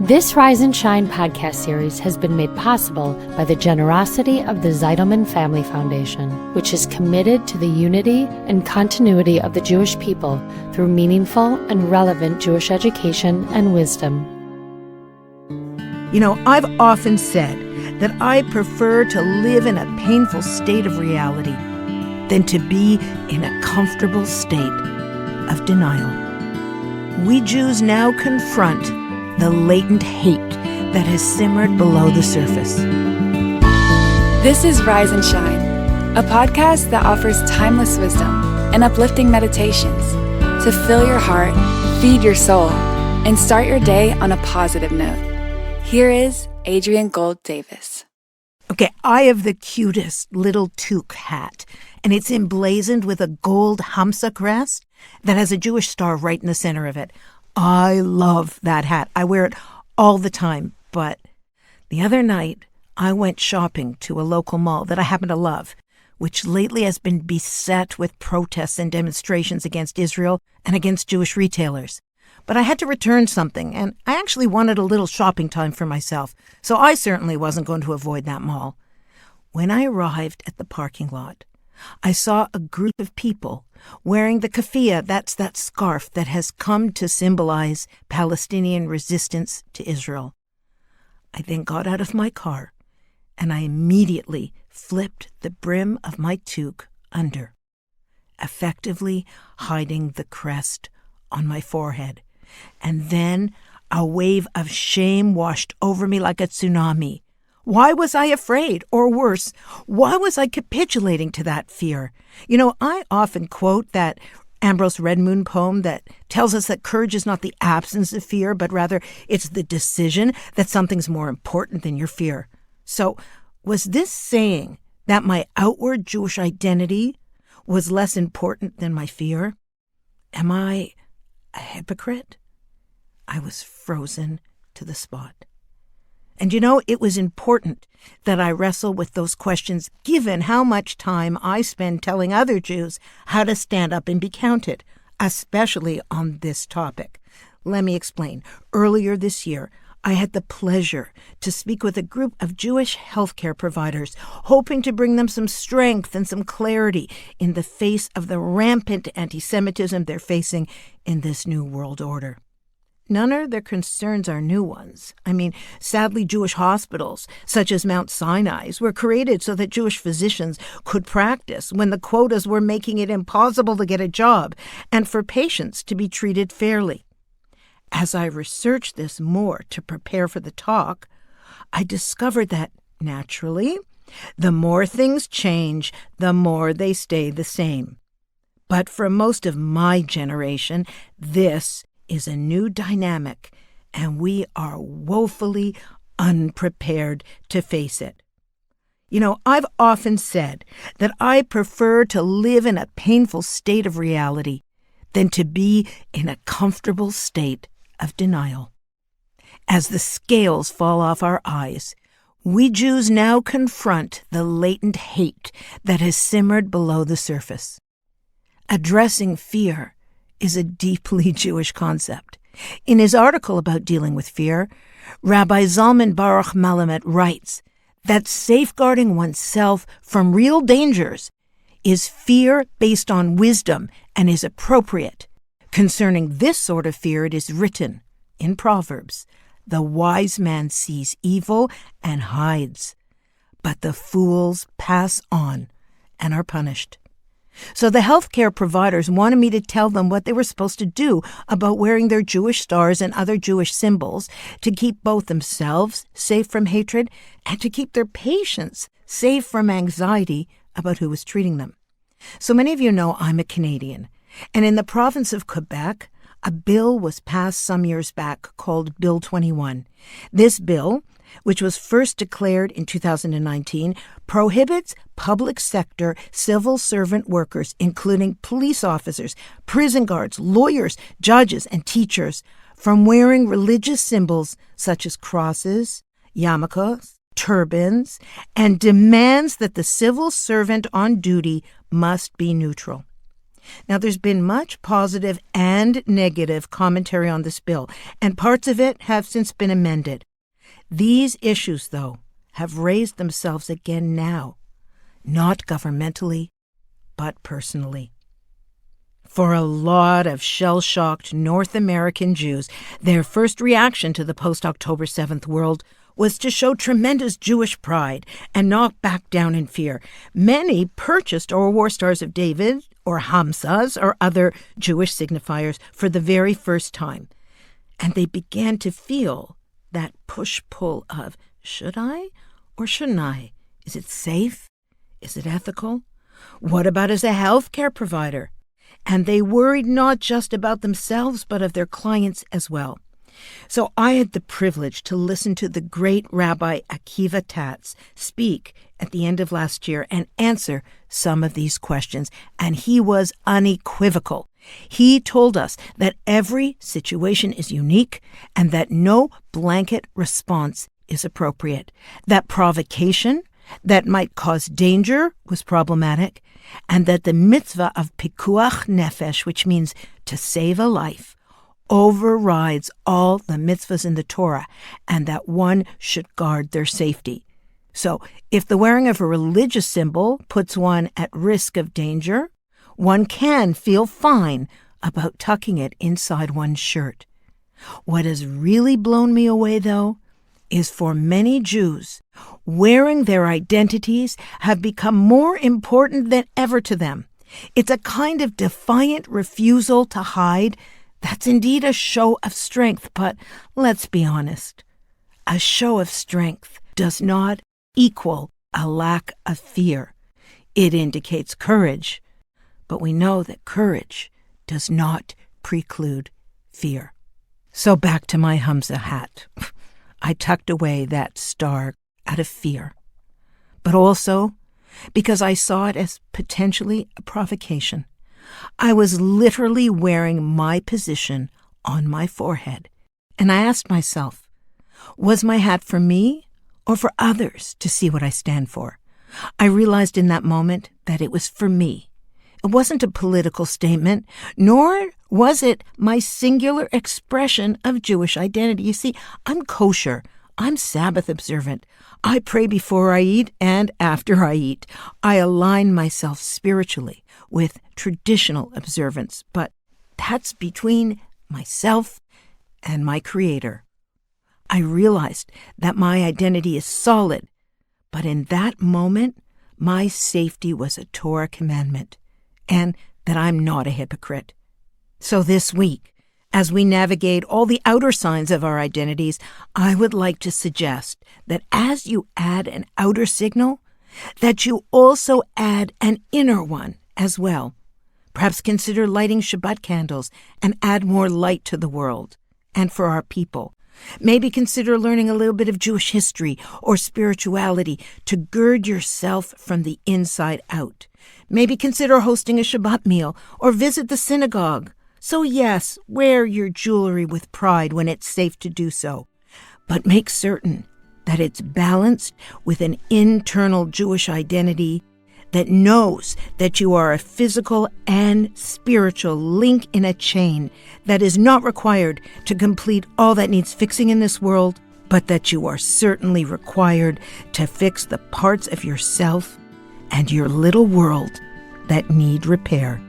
This Rise and Shine podcast series has been made possible by the generosity of the Zeidelman Family Foundation, which is committed to the unity and continuity of the Jewish people through meaningful and relevant Jewish education and wisdom. You know, I've often said that I prefer to live in a painful state of reality than to be in a comfortable state of denial. We Jews now confront the latent hate that has simmered below the surface. This is Rise and Shine, a podcast that offers timeless wisdom and uplifting meditations to fill your heart, feed your soul, and start your day on a positive note. Here is Adrienne Gold Davis. Okay, I have the cutest little toque hat, and it's emblazoned with a gold Hamsa crest that has a Jewish star right in the center of it. I love that hat. I wear it all the time. But the other night, I went shopping to a local mall that I happen to love, which lately has been beset with protests and demonstrations against Israel and against Jewish retailers. But I had to return something, and I actually wanted a little shopping time for myself, so I certainly wasn't going to avoid that mall. When I arrived at the parking lot, I saw a group of people wearing the keffiyeh, that's that scarf that has come to symbolize Palestinian resistance to Israel. I then got out of my car, and I immediately flipped the brim of my toque under, effectively hiding the crest on my forehead. And then a wave of shame washed over me like a tsunami. Why was I afraid? Or worse, why was I capitulating to that fear? You know, I often quote that Ambrose Redmoon poem that tells us that courage is not the absence of fear, but rather it's the decision that something's more important than your fear. So was this saying that my outward Jewish identity was less important than my fear? Am I a hypocrite? I was frozen to the spot. And you know, it was important that I wrestle with those questions given how much time I spend telling other Jews how to stand up and be counted, especially on this topic. Let me explain. Earlier this year, I had the pleasure to speak with a group of Jewish healthcare providers, hoping to bring them some strength and some clarity in the face of the rampant anti-Semitism they're facing in this new world order. None of their concerns are new ones. I mean, sadly, Jewish hospitals, such as Mount Sinai's, were created so that Jewish physicians could practice when the quotas were making it impossible to get a job and for patients to be treated fairly. As I researched this more to prepare for the talk, I discovered that, naturally, the more things change, the more they stay the same. But for most of my generation, this is a new dynamic, and we are woefully unprepared to face it. You know, I've often said that I prefer to live in a painful state of reality than to be in a comfortable state of denial. As the scales fall off our eyes, we Jews now confront the latent hate that has simmered below the surface. Addressing fear is a deeply Jewish concept. In his article about dealing with fear, Rabbi Zalman Baruch Malamet writes that safeguarding oneself from real dangers is fear based on wisdom and is appropriate. Concerning this sort of fear, it is written in Proverbs, "The wise man sees evil and hides, but the fools pass on and are punished." So the healthcare providers wanted me to tell them what they were supposed to do about wearing their Jewish stars and other Jewish symbols to keep both themselves safe from hatred and to keep their patients safe from anxiety about who was treating them. So many of you know I'm a Canadian, and in the province of Quebec, a bill was passed some years back called Bill 21. This bill, which was first declared in 2019, prohibits public sector civil servant workers, including police officers, prison guards, lawyers, judges, and teachers, from wearing religious symbols such as crosses, yarmulkes, turbans, and demands that the civil servant on duty must be neutral. Now, there's been much positive and negative commentary on this bill, and parts of it have since been amended. These issues, though, have raised themselves again now, not governmentally, but personally. For a lot of shell-shocked North American Jews, their first reaction to the post-October 7th world was to show tremendous Jewish pride and not back down in fear. Many purchased or wore Stars of David or Hamsas or other Jewish signifiers for the very first time. And they began to feel that push-pull of, should I or shouldn't I? Is it safe? Is it ethical? What about as a healthcare provider? And they worried not just about themselves, but of their clients as well. So I had the privilege to listen to the great Rabbi Akiva Tatz speak at the end of last year and answer some of these questions. And he was unequivocal. He told us that every situation is unique and that no blanket response is appropriate. That provocation that might cause danger was problematic, and that the mitzvah of pikuach nefesh, which means to save a life, overrides all the mitzvahs in the Torah, and that one should guard their safety. So, if the wearing of a religious symbol puts one at risk of danger, one can feel fine about tucking it inside one's shirt. What has really blown me away, though, is for many Jews, wearing their identities have become more important than ever to them. It's a kind of defiant refusal to hide that's indeed a show of strength, but let's be honest. A show of strength does not equal a lack of fear. It indicates courage, but we know that courage does not preclude fear. So back to my Hamza hat. I tucked away that star out of fear, but also because I saw it as potentially a provocation. I was literally wearing my position on my forehead, and I asked myself, was my hat for me or for others to see what I stand for? I realized in that moment that it was for me. It wasn't a political statement, nor was it my singular expression of Jewish identity. You see, I'm kosher. I'm Sabbath observant. I pray before I eat and after I eat. I align myself spiritually with traditional observance, but that's between myself and my Creator. I realized that my identity is solid, but in that moment, my safety was a Torah commandment, and that I'm not a hypocrite. So this week, as we navigate all the outer signs of our identities, I would like to suggest that as you add an outer signal, that you also add an inner one as well. Perhaps consider lighting Shabbat candles and add more light to the world and for our people. Maybe consider learning a little bit of Jewish history or spirituality to gird yourself from the inside out. Maybe consider hosting a Shabbat meal or visit the synagogue. So yes, wear your jewelry with pride when it's safe to do so, but make certain that it's balanced with an internal Jewish identity that knows that you are a physical and spiritual link in a chain that is not required to complete all that needs fixing in this world, but that you are certainly required to fix the parts of yourself and your little world that need repair.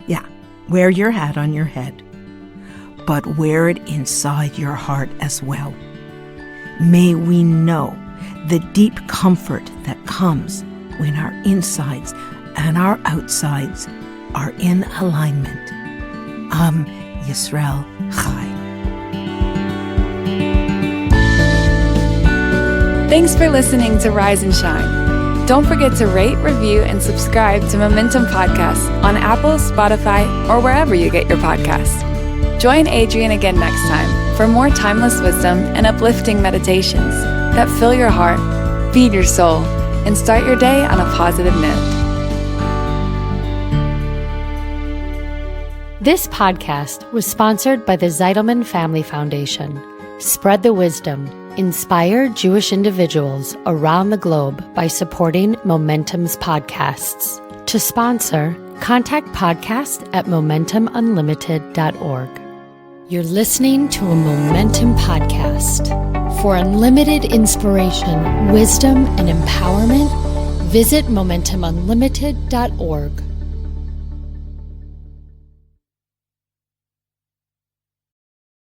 Yeah, wear your hat on your head, but wear it inside your heart as well. May we know the deep comfort that comes when our insides and our outsides are in alignment. Am Yisrael Chai. Thanks for listening to Rise and Shine. Don't forget to rate, review, and subscribe to Momentum Podcasts on Apple, Spotify, or wherever you get your podcasts. Join Adrienne again next time for more timeless wisdom and uplifting meditations that fill your heart, feed your soul, and start your day on a positive note. This podcast was sponsored by the Zeidelman Family Foundation. Spread the wisdom. Inspire Jewish individuals around the globe by supporting Momentum's podcasts. To sponsor contact podcast@momentumunlimited.org. You're listening to a Momentum podcast. For unlimited inspiration, wisdom, and empowerment, visit momentumunlimited.org.